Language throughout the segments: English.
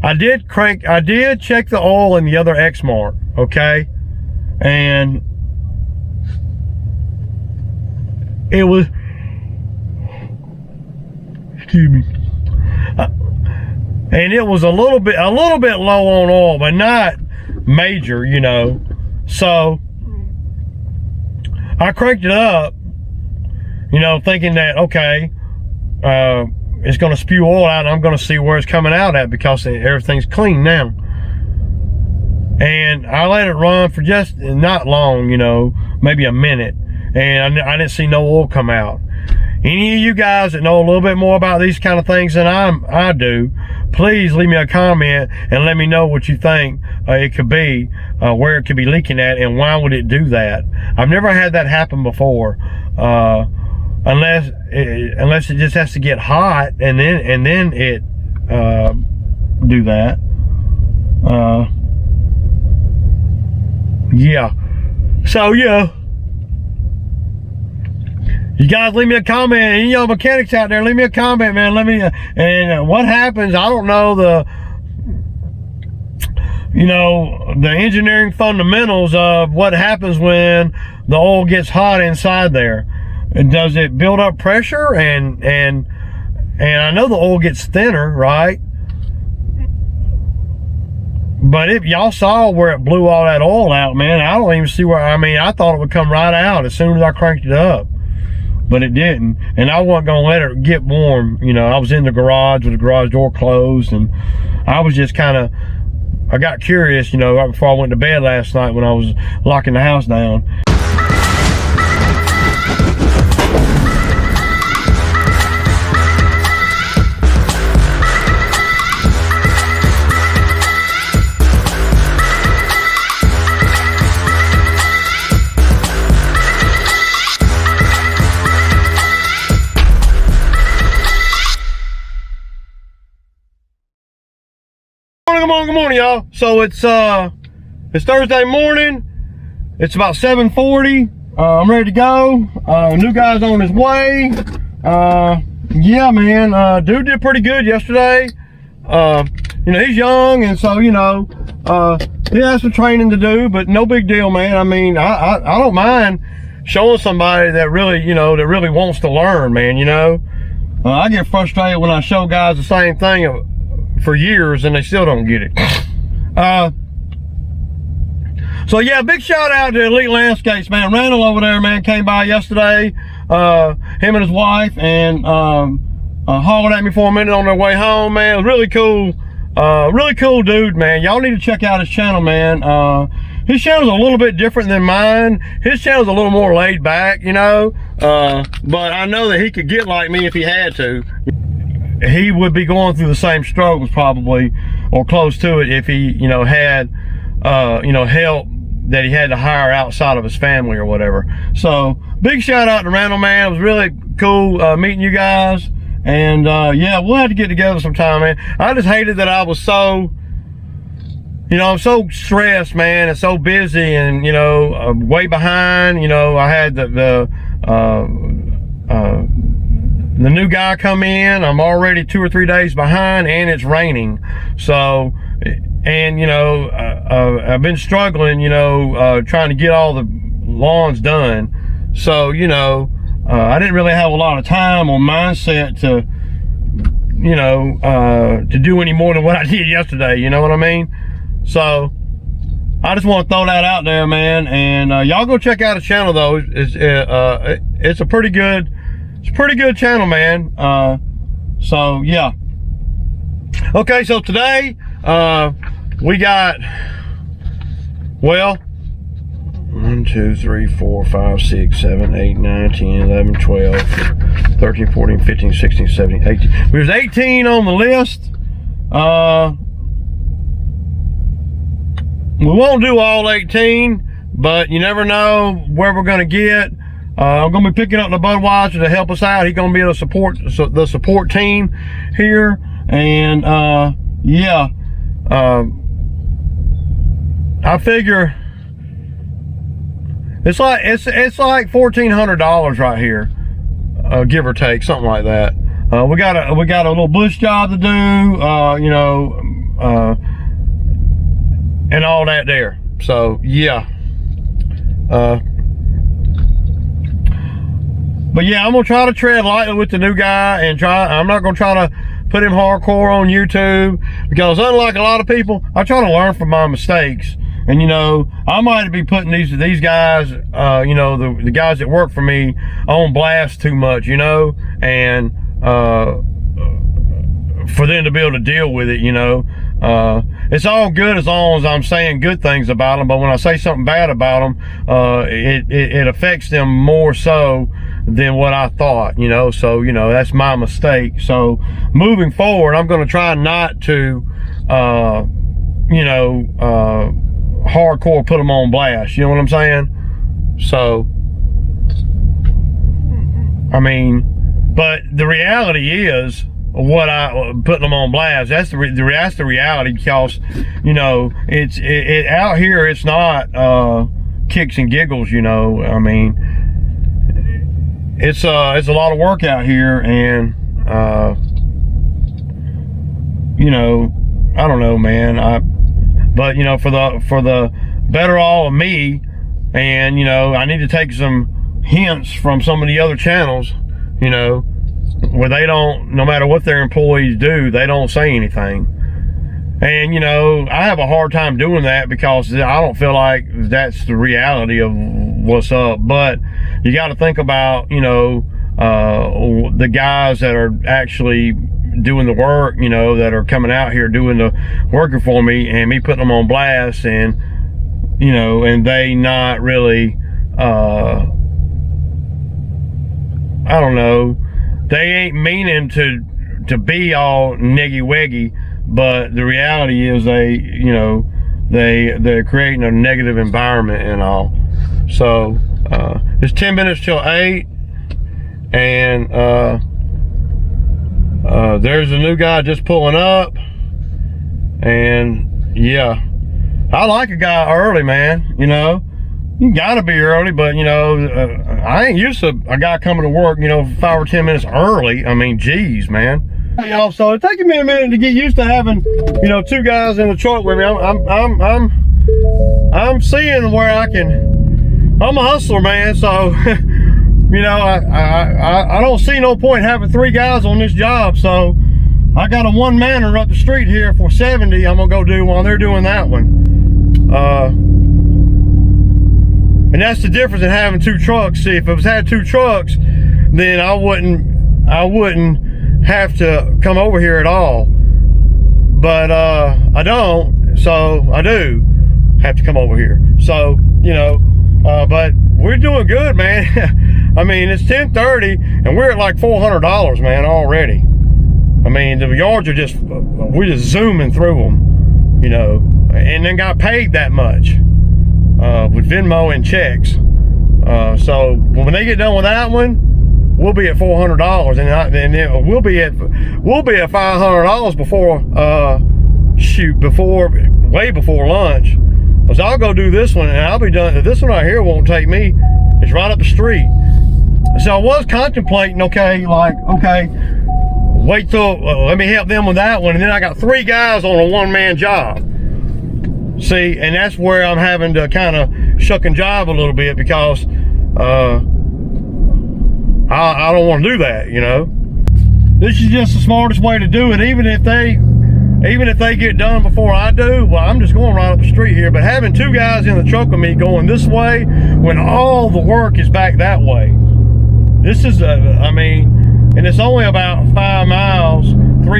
I did check the oil in the other X mark, okay? And it was, excuse me, and it was a little bit low on oil, but not major, you know. So I cranked it up, you know, thinking that, okay, it's going to spew oil out, and I'm going to see where it's coming out at, because everything's clean now. And I let it run for just not long, you know, maybe a minute, and I didn't see no oil come out. Any of you guys that know a little bit more about these kind of things than I do, please leave me a comment and let me know what you think it could be, where it could be leaking at, and why would it do that. I've never had that happen before, unless it just has to get hot and then it do that. Yeah. So yeah. You guys leave me a comment. Any y'all mechanics out there, leave me a comment, man. Let me, and what happens, I don't know the engineering fundamentals of what happens when the oil gets hot inside there. Does it build up pressure? And I know the oil gets thinner, right? But if y'all saw where it blew all that oil out, man, I don't even see where, I thought it would come right out as soon as I cranked it up. But it didn't, and I wasn't gonna let it get warm. You know, I was in the garage with the garage door closed, and I was just I got curious, you know, right before I went to bed last night when I was locking the house down. Good morning, y'all. So it's Thursday morning. It's about 7:40. I'm ready to go. New guy's on his way. Yeah, man. Dude did pretty good yesterday. You know, he's young, and so, you know, he has some training to do, but no big deal, man. I don't mind showing somebody that really, you know, that really wants to learn, man. You know, I get frustrated when I show guys the same thing for years and they still don't get it. So yeah, big shout out to Elite Landscapes, man. Randall over there, man, came by yesterday, him and his wife, and hollered at me for a minute on their way home, man. It was really cool. Really cool dude, man. Y'all need to check out his channel, man. His channel's a little bit different than mine. His channel's a little more laid back, you know, but I know that he could get like me if he had to. He would be going through the same struggles probably, or close to it, if he, you know, had, you know, help that he had to hire outside of his family or whatever. So big shout out to Randall, man. It was really cool meeting you guys. And yeah, we'll have to get together sometime, man. I just hated that I was so, you know, I'm so stressed, man, and so busy, and, you know, way behind. You know, I had the new guy come in. I'm already 2 or 3 days behind, and it's raining. So, and, you know, I've been struggling, you know, trying to get all the lawns done. So, you know, I didn't really have a lot of time or mindset to, you know, to do any more than what I did yesterday. You know what I mean? So I just want to throw that out there, man. And y'all go check out his channel, though. It's a pretty good channel, man. So yeah. Okay, so today we got, well, 1, 2, 3, 4, 5, 6, 7, 8, 9, 10, 11, 12, 13, 14, 15, 16, 17, 18. There's 18 on the list. We won't do all 18, but you never know where we're gonna get. I'm gonna be picking up the Budweiser to help us out. He's gonna be the support team here, and yeah, I figure it's like $1,400 right here, give or take, something like that. We got a little bush job to do. You know, and all that there. So yeah. But yeah, I'm gonna try to tread lightly with the new guy and I'm not gonna try to put him hardcore on YouTube, because unlike a lot of people, I try to learn from my mistakes. And you know, I might be putting these guys, you know, the guys that work for me on blast too much, you know, and for them to be able to deal with it, you know. It's all good as long as I'm saying good things about them, but when I say something bad about them, it affects them more so than what I thought, you know. So, you know, that's my mistake. So moving forward, I'm going to try not to, you know, hardcore put them on blast, you know what I'm saying? So, I mean, but the reality is, what I putting them on blast, that's the reality, because you know, it's out here, it's not kicks and giggles, you know. I mean, it's a lot of work out here, and you know, I don't know, man. But you know, for the better all of me, and you know, I need to take some hints from some of the other channels, you know, where they don't, no matter what their employees do, they don't say anything. And you know, I have a hard time doing that, because I don't feel like that's the reality of what's up. But you got to think about, you know, the guys that are actually doing the work, you know, that are coming out here doing the working for me, and me putting them on blast, and you know, and they not really, I don't know, they ain't meaning to be all neggy weggy, but the reality is you know, they're creating a negative environment and all. So it's 10 minutes till 8, and there's a new guy just pulling up, and yeah, I like a guy early, man. You know, you gotta be early, but you know, I ain't used to a guy coming to work, you know, 5 or 10 minutes early. I mean, geez, man. Hey, y'all, so it's taking me a minute to get used to having, you know, 2 guys in the truck with me. I'm seeing where I can. I'm a hustler, man. So you know, I don't see no point having 3 guys on this job. So I got a one-manner up the street here for 70. I'm gonna go do while they're doing that one. And that's the difference in having 2 trucks. See, if it was had 2 trucks, then I wouldn't have to come over here at all. But I don't, so I do have to come over here. So, you know, but we're doing good, man. I mean, it's 10:30 and we're at like $400, man, already. I mean, the yards are just, we're just zooming through them, you know, and then got paid that much with Venmo and checks. So when they get done with that one, we'll be at $400, and then we'll be at $500 before way before lunch. Because I'll go do this one and I'll be done. This one right here won't take me. It's right up the street. So I was contemplating, okay, wait till, let me help them with that one. And then I got 3 guys on a one-man job. See, and that's where I'm having to kind of shuck and jive a little bit, because I don't want to do that, you know. This is just the smartest way to do it. Even if they get done before I do, well, I'm just going right up the street here. But having 2 guys in the truck with me going this way when all the work is back that way, this is I mean, and it's only about 3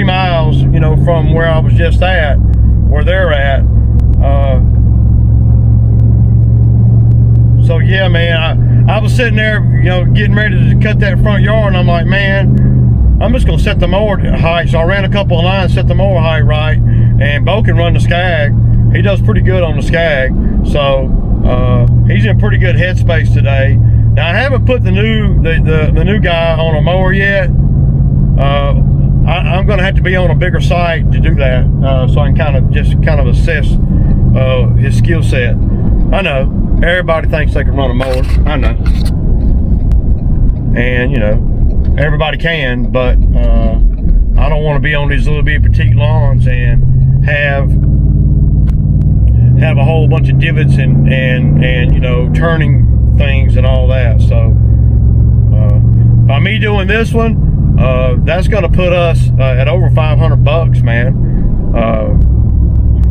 miles, you know, from where I was just at, where they're at. So yeah, man, I was sitting there, you know, getting ready to cut that front yard, and I'm like, man, I'm just gonna set the mower height. So I ran a couple of lines, set the mower height right, and Bo can run the Skag. He does pretty good on the Skag, so he's in pretty good headspace today. Now I haven't put the new guy on a mower yet. I'm gonna have to be on a bigger site to do that, so I can kind of assess his skill set. I know everybody thinks they can run a mower. I know, and you know, everybody can, but I don't want to be on these little bitty petite lawns and have a whole bunch of divots and you know, turning things and all that. So by me doing this one, that's going to put us at over 500 bucks, man.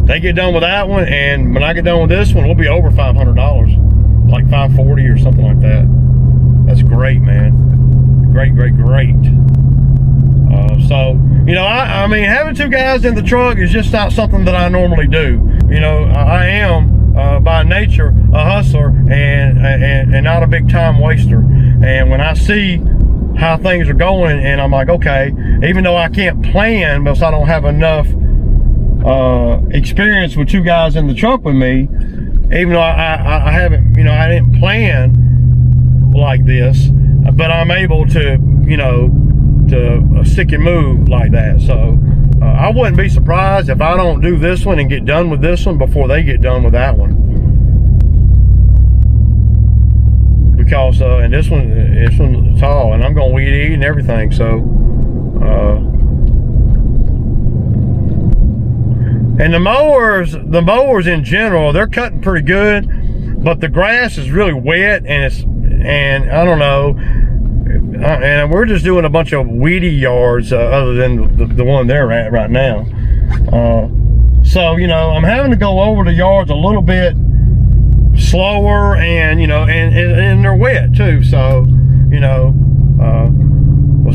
They get done with that one, and when I get done with this one, we'll be over $500, like 540 or something like that. That's great, man. Great. So, you know, I mean, having two guys in the truck is just not something that I normally do. You know, I am by nature a hustler and not a big time waster. And when I see how things are going, and I'm like, okay, even though I can't plan because I don't have enough experience with two guys in the truck with me, even though I haven't, you know, I didn't plan like this, but I'm able to, you know, to stick and move like that. So I wouldn't be surprised if I don't do this one and get done with this one before they get done with that one, because and this one's tall, and I'm gonna weed eat and everything. So and the mowers in general, they're cutting pretty good, but the grass is really wet, and I don't know, and we're just doing a bunch of weedy yards other than the one they're at right now. So, you know, I'm having to go over the yards a little bit slower, and, you know, and they're wet too. So, you know,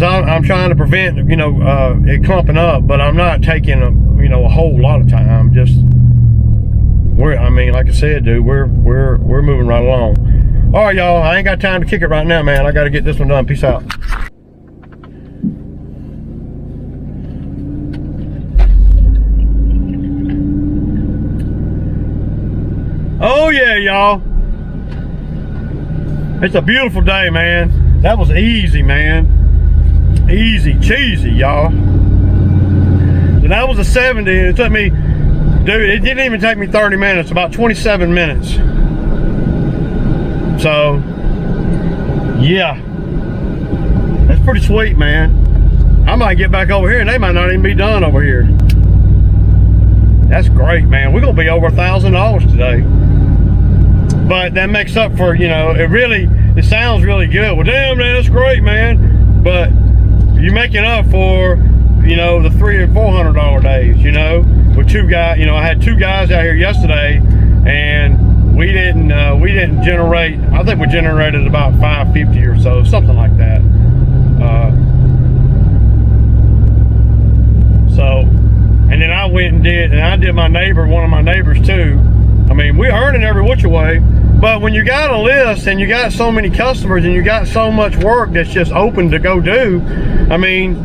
I'm trying to prevent, you know, it clumping up, but I'm not taking you know, a whole lot of time. Just I mean, like I said, dude, we're moving right along. All right, y'all, I ain't got time to kick it right now, man. I got to get this one done. Peace out. Oh yeah, y'all, it's a beautiful day, man. That was easy, man. Easy cheesy, y'all. And that was a 70, and it took me, dude, it didn't even take me 30 minutes, about 27 minutes. So, yeah, that's pretty sweet, man. I might get back over here and they might not even be done over here. That's great, man. We're gonna be over $1,000 today. But that makes up for, you know, it sounds really good. Well, damn, man, that's great, man. But you're making up for, you know, the $300 and $400 days, you know, with two guys. You know, I had two guys out here yesterday, and we didn't generate, I think we generated about 550 or so, something like that. So, and then I went and did my neighbor, one of my neighbors too. I mean, we're earning every which way, but when you got a list and you got so many customers and you got so much work that's just open to go do, I mean,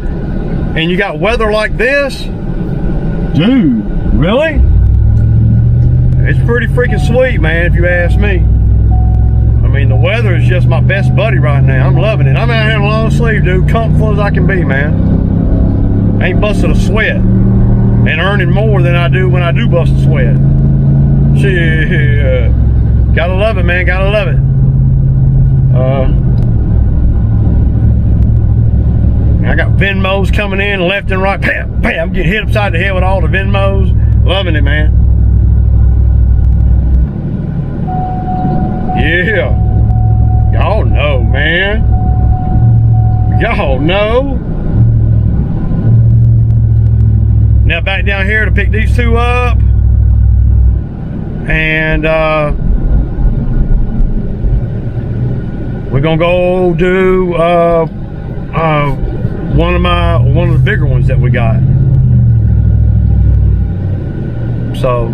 and you got weather like this, dude, really? It's pretty freaking sweet, man, if you ask me. I mean, the weather is just my best buddy right now. I'm loving it. I'm out here in a long sleeve, dude, comfortable as I can be, man. I ain't busting a sweat and earning more than I do when I do bust a sweat. Shit. Gotta love it, man, gotta love it. I got Venmos coming in left and right. Bam, bam, I'm getting hit upside the head with all the Venmos. Loving it, man. Yeah, y'all know, man. Y'all know. Now back down here to pick these two up, and we're gonna go do one of the bigger ones that we got. So.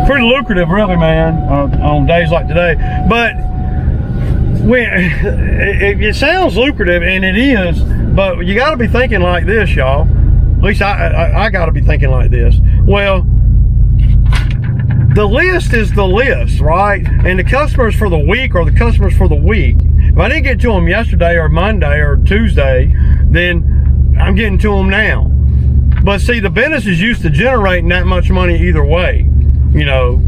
Pretty lucrative, really, man, on days like today. But it sounds lucrative, and it is, but you got to be thinking like this, y'all. At least I got to be thinking like this. Well, the list is the list, right? And the customers for the week are the customers for the week. If I didn't get to them yesterday or Monday or Tuesday, then I'm getting to them now. But see, the business is used to generating that much money either way. You know,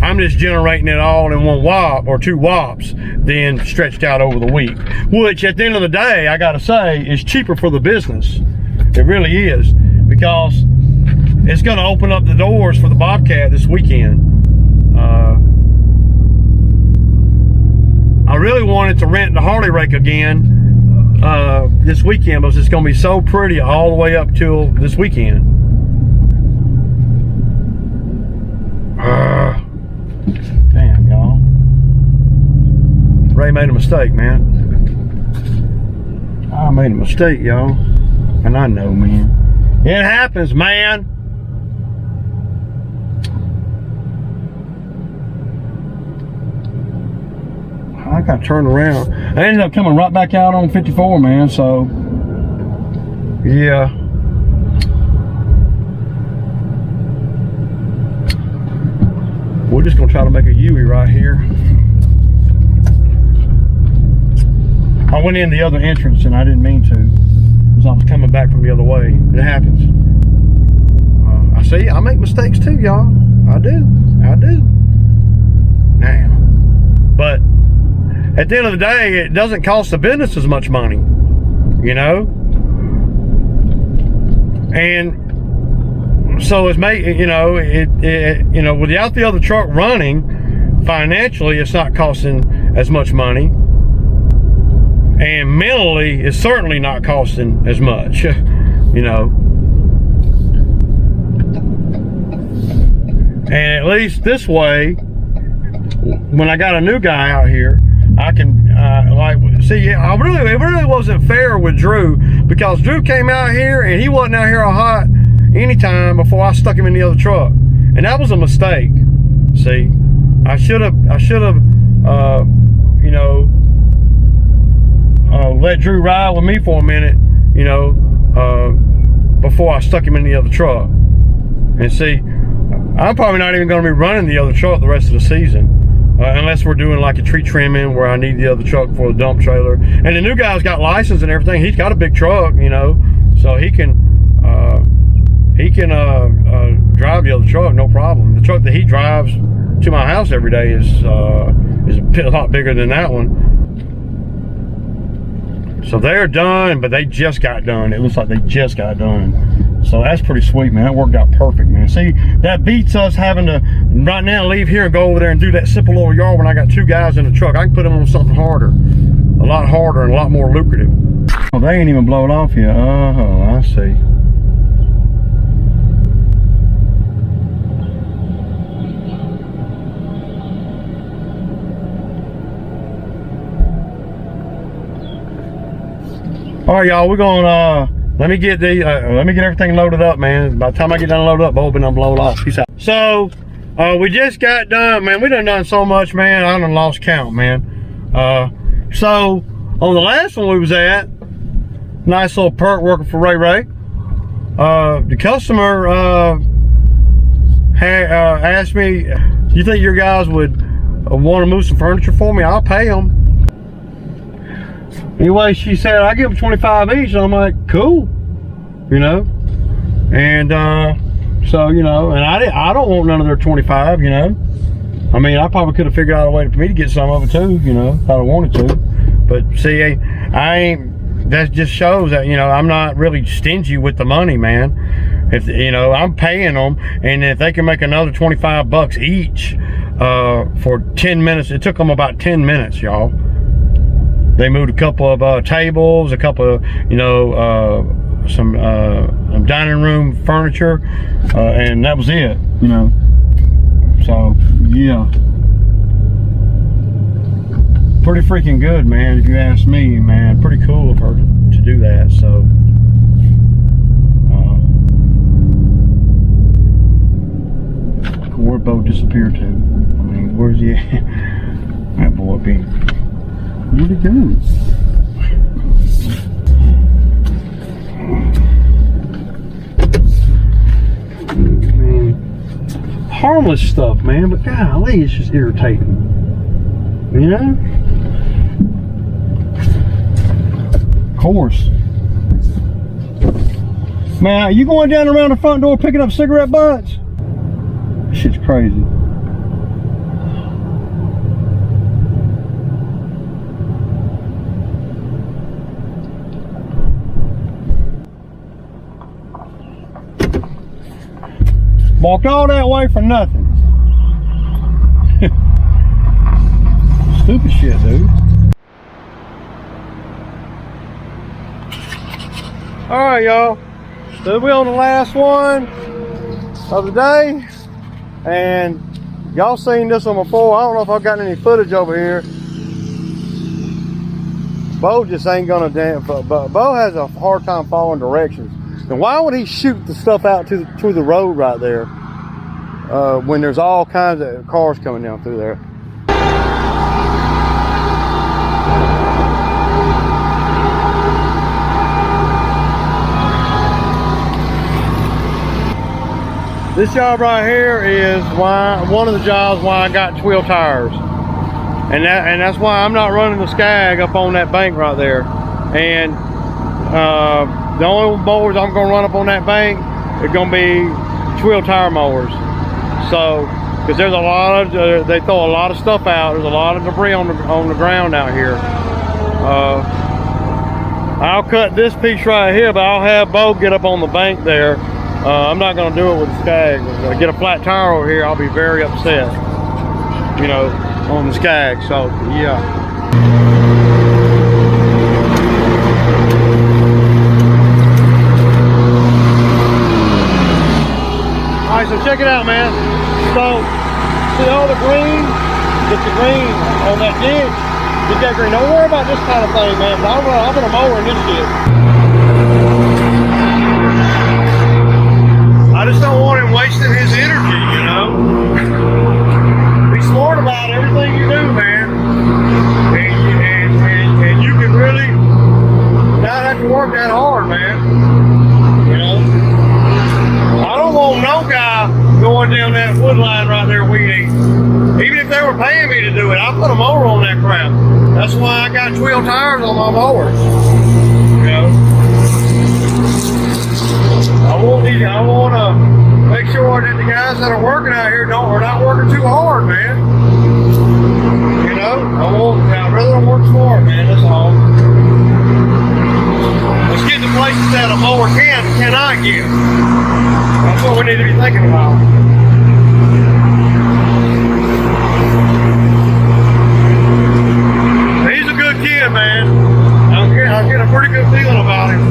I'm just generating it all in one whop or two whops, then stretched out over the week. Which at the end of the day, I gotta say, is cheaper for the business. It really is, because it's gonna open up the doors for the Bobcat this weekend. I really wanted to rent the Harley rake again this weekend, because it's gonna be so pretty all the way up till this weekend. Damn, y'all. Ray made a mistake, man. I made a mistake, y'all. And I know, man. It happens, man. I got turned around. I ended up coming right back out on 54, man, so yeah. We're just gonna try to make a U-ey right here. I went in the other entrance and I didn't mean to, because I was coming back from the other way. It happens. I see, I make mistakes too, y'all. I do. Now, but at the end of the day, it doesn't cost the business as much money, you know? And so it's made, you know, you know, without the other truck running, financially, it's not costing as much money. And mentally, it's certainly not costing as much, you know? And at least this way, when I got a new guy out here, I can see. It really wasn't fair with Drew, because Drew came out here and he wasn't out here a hot anytime before I stuck him in the other truck, and that was a mistake. See, I should have you know, let Drew ride with me for a minute, you know, before I stuck him in the other truck. And see, I'm probably not even going to be running the other truck the rest of the season. Unless we're doing like a tree trimming where I need the other truck for the dump trailer. And the new guy's got license and everything. He's got a big truck, you know, so he can drive the other truck, no problem. The truck that he drives to my house every day is a lot bigger than that one. So they're done, but they just got done. It looks like they just got done. So that's pretty sweet, man. That worked out perfect, man. See, that beats us having to right now leave here and go over there and do that simple little yard when I got two guys in the truck. I can put them on something harder, a lot harder and a lot more lucrative. Oh, they ain't even blown off yet. I see. All right, y'all, we're gonna let me get everything loaded up, man. By the time I get done loaded up, Bo been blown off. Peace out. So we just got done, man. We done so much, man. I done lost count, man. So on the last one we was at, nice little perk working for Ray. The customer asked me, "You think your guys would want to move some furniture for me? I'll pay them." Anyway, she said, I give them 25 each. And I'm like, cool, you know? And so, you know, and I don't want none of their 25, you know? I mean, I probably could have figured out a way for me to get some of it too, you know, if I wanted to. But see, I ain't, that just shows that, you know, I'm not really stingy with the money, man. If, you know, I'm paying them, and if they can make another 25 bucks each for 10 minutes, it took them about 10 minutes, y'all. They moved a couple of tables, a couple of, you know, some dining room furniture, and that was it, you know. So, yeah. Pretty freaking good, man, if you ask me, man. Pretty cool of her to do that, so. Where'd Bo disappear to? I mean, where's he at? That boy be. Where'd he go? Man, harmless stuff, man, but golly, it's just irritating. You know? Of course. Man, are you going down around the front door picking up cigarette butts? Shit's crazy. Walked all that way for nothing. Stupid shit, dude. Alright, y'all. So we're on the last one of the day. And y'all seen this one before. I don't know if I've got any footage over here. Bo just ain't gonna dance. But Bo has a hard time following directions. And why would he shoot the stuff out to the road right there when there's all kinds of cars coming down through there? This job right here is one of the jobs why I got 12 tires. And that's why I'm not running the Skag up on that bank right there. And the only mowers I'm gonna run up on that bank are gonna be 12 tire mowers. So, because there's a lot of, they throw a lot of stuff out. There's a lot of debris on the ground out here. I'll cut this piece right here, but I'll have Bo get up on the bank there. I'm not gonna do it with the Skag. If I get a flat tire over here, I'll be very upset, you know, on the Skag. So, yeah. Alright, so check it out, man. So, see all the green? Get the green on that ditch. Get that green. Don't worry about this kind of thing, man. I'm gonna mow in this shit. I just don't want him wasting his energy, you know? Be smart about everything you do, man. And you can really not have to work that hard, man. You know? I don't want no guy going down that wood line right there weed eating. Even if they were paying me to do it, I put a mower on that crap. That's why I got 12 tires on my mowers. You know? I want to make sure that the guys that are working out here are not working too hard, man. You know, I'd rather them work smart, man. That's all. Let's get to places that a mower cannot get. That's what we need to be thinking about. He's a good kid, man. I get a pretty good feeling about him,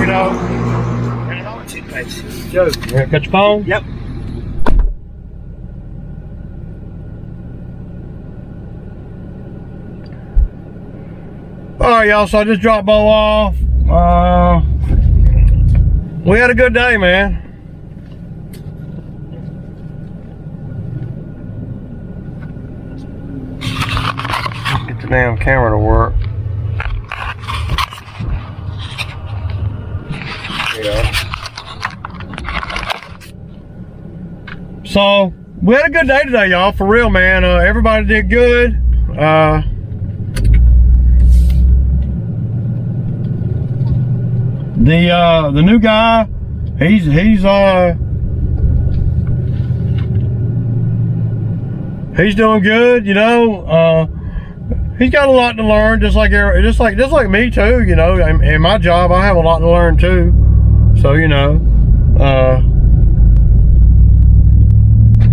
you know. Joe, you ready to catch your phone? Yep. Alright, y'all, so I just dropped Bo off. We had a good day, man. Let's get the damn camera to work. Yeah. So we had a good day today, y'all, for real, man. Everybody did good. The new guy, he's doing good, you know. He's got a lot to learn, just like me too, you know. In my job, I have a lot to learn too. So, you know,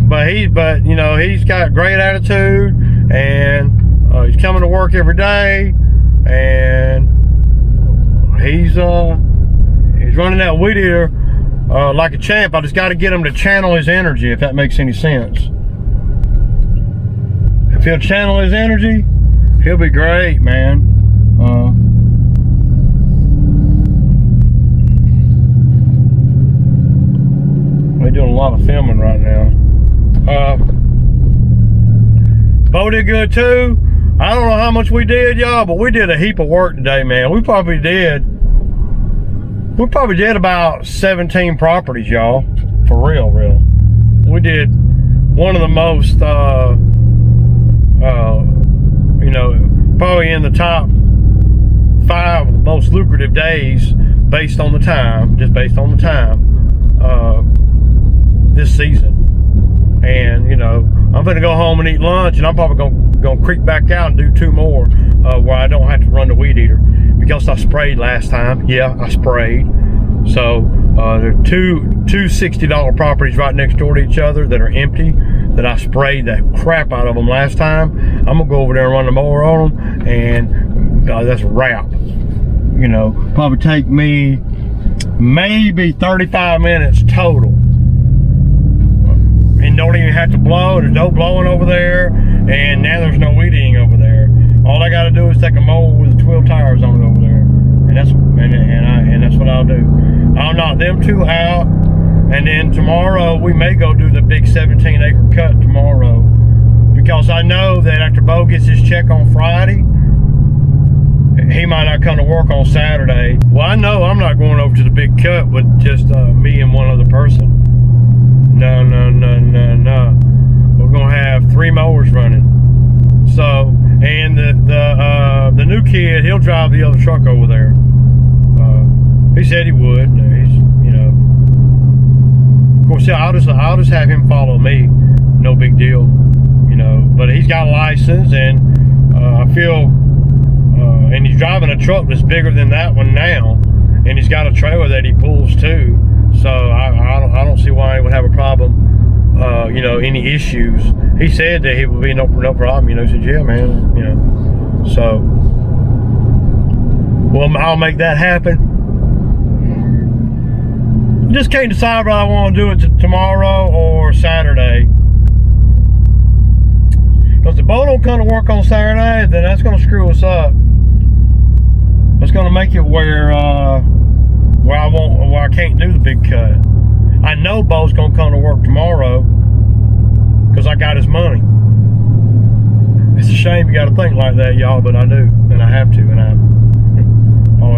but you know, he's got great attitude, and he's coming to work every day, and he's running that weed eater like a champ. I just got to get him to channel his energy, if that makes any sense. If he'll channel his energy, he'll be great, man. We're doing a lot of filming right now. Bo did good too. I don't know how much we did, y'all, but we did a heap of work today, man. We probably did about 17 properties, y'all. For real. We did one of the most, you know, probably in the top 5 most lucrative days based on the time, this season. And, you know, I'm gonna go home and eat lunch, and I'm probably gonna creep back out and do 2 more where I don't have to run the weed eater, because I sprayed last time. Yeah, I sprayed. So There are two $60 properties right next door to each other that are empty, that I sprayed the crap out of them last time. I'm gonna go over there and run the mower on them, and that's a wrap. You know, probably take me maybe 35 minutes total. And don't even have to blow. There's no blowing over there, and now there's no weed eating over there. All I got to do is take a mower with 12 tires on it over there, and that's what I'll do. I'll knock them two out, and then tomorrow we may go do the big 17-acre cut tomorrow, because I know that after Bo gets his check on Friday, he might not come to work on Saturday. Well, I know I'm not going over to the big cut with just me and one other person. No. We're gonna have 3 mowers running. So, and the new kid, he'll drive the other truck over there. He said he would. He's, you know, of course, yeah, I'll just have him follow me. No big deal, you know. But he's got a license, and I feel, and he's driving a truck that's bigger than that one now, and he's got a trailer that he pulls too. So I don't see why he would have a problem. You know, any issues. He said that he would be no problem. You know, he said, yeah, man. You know, so well, I'll make that happen. Just can't decide whether I want to do it tomorrow or Saturday. Because if Bo don't come to work on Saturday, then that's going to screw us up. It's going to make it where I can't do the big cut. I know Bo's going to come to work tomorrow because I got his money. It's a shame you got to think like that, y'all, but I do, and I have to, and I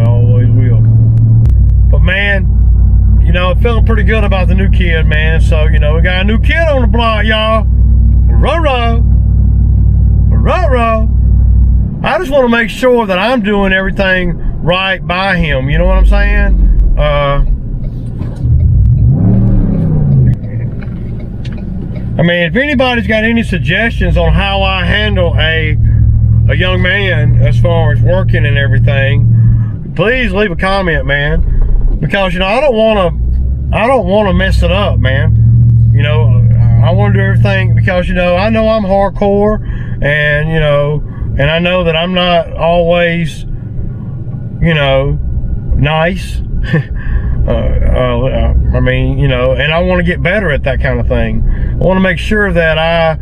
always will. But man, you know, feeling pretty good about the new kid, man. So, you know, we got a new kid on the block, y'all. Rutt. I just want to make sure that I'm doing everything right by him. You know what I'm saying? I mean, if anybody's got any suggestions on how I handle a young man as far as working and everything, please leave a comment, man. Because, you know, I don't want to mess it up, man. You know, I want to do everything because, you know I'm hardcore, and, you know, and I know that I'm not always, you know, nice. I mean, you know, and I want to get better at that kind of thing. I want to make sure that I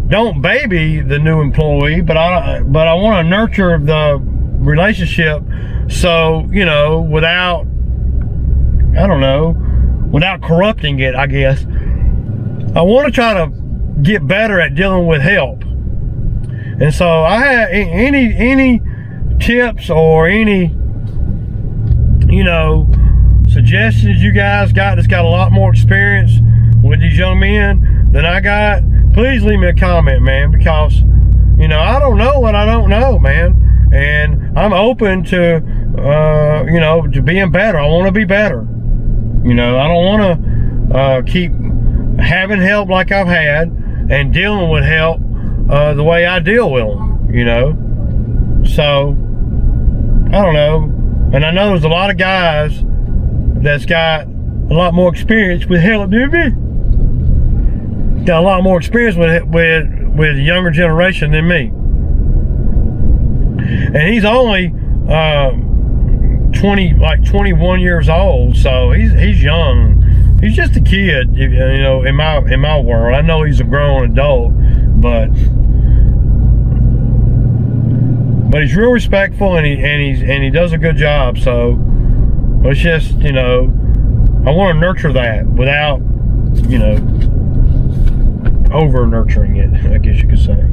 don't baby the new employee, but I want to nurture the relationship. So, you know, without corrupting it, I guess. I want to try to get better at dealing with help. And so I have any tips or any, you know, suggestions you guys got that's got a lot more experience with these young men than I got, please leave me a comment, man, because, you know, I don't know what I don't know, man. And I'm open to, you know, to being better. I want to be better. You know, I don't want to keep having help like I've had and dealing with help the way I deal with them, you know. So, I don't know. And I know there's a lot of guys that's got a lot more experience with help than me. Got a lot more experience with the younger generation than me. And he's only 21 years old, so he's young. He's just a kid, you know, in my world. I know he's a grown adult, but he's real respectful, and he does a good job. So it's just, you know, I want to nurture that without, you know, over nurturing it, I guess you could say.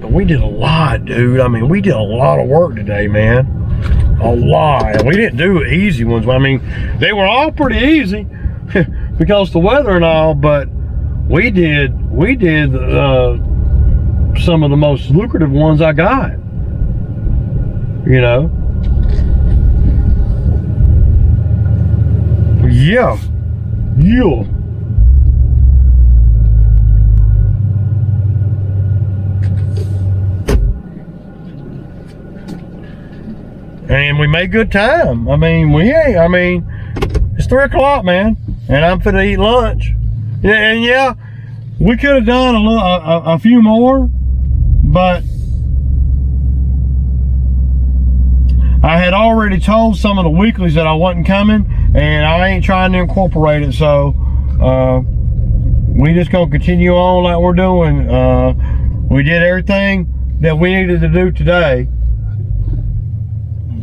We did a lot, dude. I mean, we did a lot of work today, man. A lot. We didn't do easy ones. I mean, they were all pretty easy because of the weather and all, but we did some of the most lucrative ones I got. You know? Yeah. Yeah. And we made good time. I mean, it's 3 o'clock, man, and I'm finna eat lunch. Yeah, and yeah, we could have done a few more, but I had already told some of the weeklies that I wasn't coming, and I ain't trying to incorporate it, so we just gonna continue on like we're doing. We did everything that we needed to do today.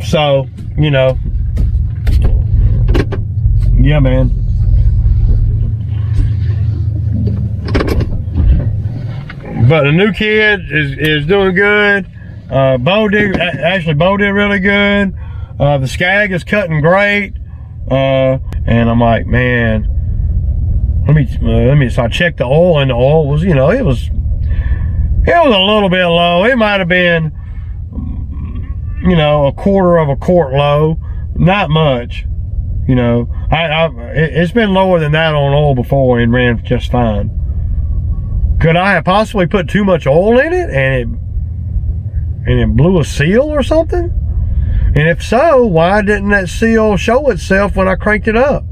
So, you know, yeah, man. But the new kid is doing good. Bo did really good. The Skag is cutting great. And I'm like, man, let me. So I checked the oil, and the oil was, you know, it was a little bit low. It might have been, you know, a quarter of a quart low, not much. You know, it's been lower than that on oil before and ran just fine. Could I have possibly put too much oil in it and it blew a seal or something? And if so, why didn't that seal show itself when I cranked it up?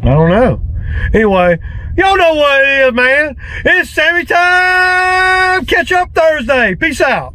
I don't know. Anyway, y'all know what it is, man. It's Sammy time. Catch up Thursday. Peace out.